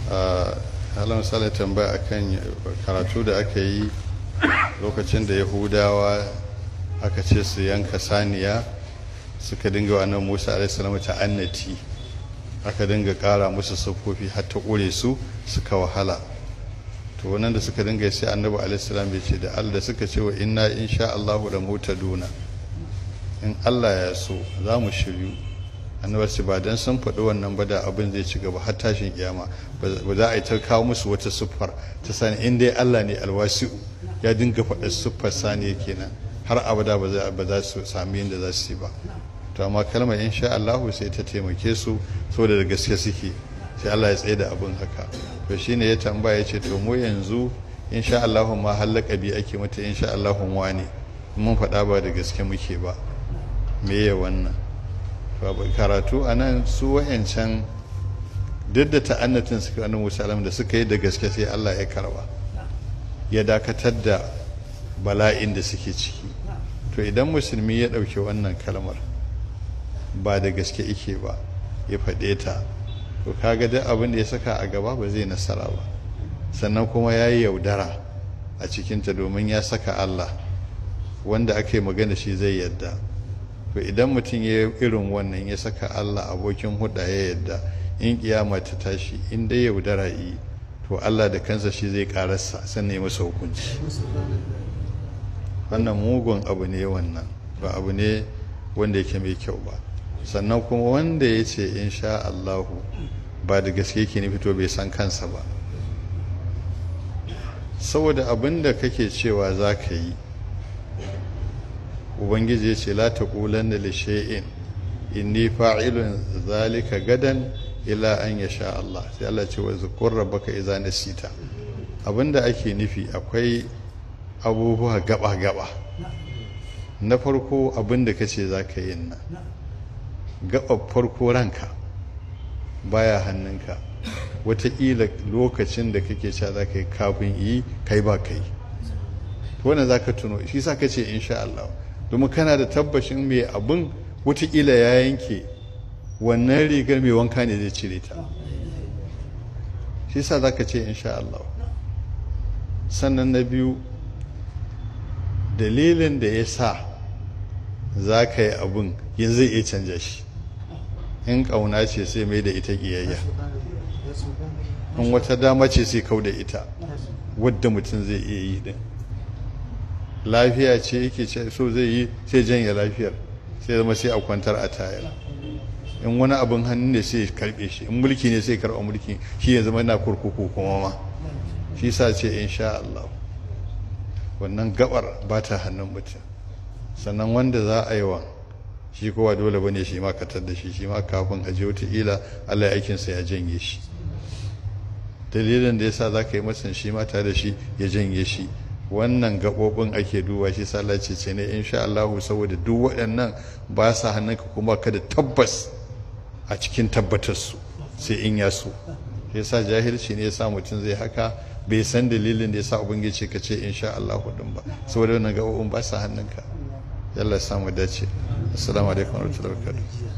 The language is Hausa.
halin misali tambaya akan karatu da aka yi lokacin da yahudawa aka ce su yanka saniya suka dinga wa annabi Musa alaihi salam ta'annati, aka dinga kara musu sufofi har ta ƙure su suka wahala. to wannan da suka dinga sai annabi alaihi salam bai ce da Allah da suka ce wa inna insha Allahu la mutaduna, in Allah ya so za mu shiryu. annabi ce ba dan sun faɗi wannan ba da abin zai ci gaba har tashin kiyama, ba za a yi ta kawo musu wata siffar ta sani in dai Allah ne alwasi'u ya dinga faɗa siffar sani kenan har abada ba za su sami yadda za su yi ba. to amma kalmar insha Allahu sai ta taimake su saboda da gaske suke, sai Allah ya tsaye da abin haka. to shine ya tambaya ya ce to mu yanzu insha Allahu ma halaka bi ake mata insha Allahu wani mun faɗa ba da gaske muke ba, me ya wannan karatu anan su wayancan duk da ta'annatin suka annabi Musa da suka yi da gaske sai Allah ya karba ya dakatar da bala'in da suke ciki. to idan musulmi ya ɗauki wannan kalmar ba da gaske ike ba ya faɗe ta, to kaga duk abin da ya saka a gaba ba zai nasara ba, sannan kuma ya yi yaudara a cikinta domin ya saka Allah wanda aka yi magana shi zai yadda. to idan mutum ya yi irin wannan ya saka Allah abokin huɗa ya yadda, in kiyama ta tashi in dai yaudara yi to Allah da kansa shi zai karasa sannan ya masa hukunci. wannan mugun abu ne, wannan ba abu ne wanda yake mai kyau ba. sannan kuma wanda ya ce insha Allahu ba da gaske yake nufi to bai san kansa ba, saboda abin da kake cewa za ka yi ubangiji ya ce la taqulanna li shay'in inni fa'ilun zalika gadan ila an yasha Allah, sai Allah ce wa zkur rabbaka idza nasita. abinda ake nufi akwai abubuwa gaba na farko abinda kace zaka yi nan gaba farko ranka baya hannunka, wataƙila lokacin da kake cewa zaka yi kafin yi kai ba kai, wannan zaka tuno shi sa kace insha Allah domin kana da tabbashin mai abin wataƙila ya yanke wannan rigar mai wanka ne zai cire ta, shi sa za ka ce insha Allah. sannan na biyu dalilin da ya sa za ka yi abin yanzu zai iya canja shi, in ƙauna ce sai mai da ita ƙiyayya, in wata dama ce sai kau da ita wadda mutum zai iya yi din, lafiya ce yake so zai yi sai janye lafiyar sai zama sai a kwantar a tayar, in wani abin hannu ne sai karbe shi, in mulki ne sai karɓa mulki shi ya zama na kurkuku kuma ma, shi sa ce insha Allah wannan gabar ba ta hannun mutum. sannan wanda za a yi wa shi kowa dole bane shi ma katar da shi ma kafin aje wataƙila Allah ya aikinsa ya janye shi, dalilin da yasa za ka yi masa shi ma tare da shi ya janye shi. wannan gaɓoɓin ake duba shi sallah ce ne insha Allah, saboda duk waɗannan ba sa hannunka kuma ka da tabbas a cikin tabbatarsu sai in ya so. shi yasa jahilci ne yasa mutum zai haka bai san dalilin da yasa ubangiji ka ce insha Allah din ba, saboda wannan gaɓoɓin ba sa hannunka. yalla samu dace. assalamu alaikum warahmatullahi wabarakatuh.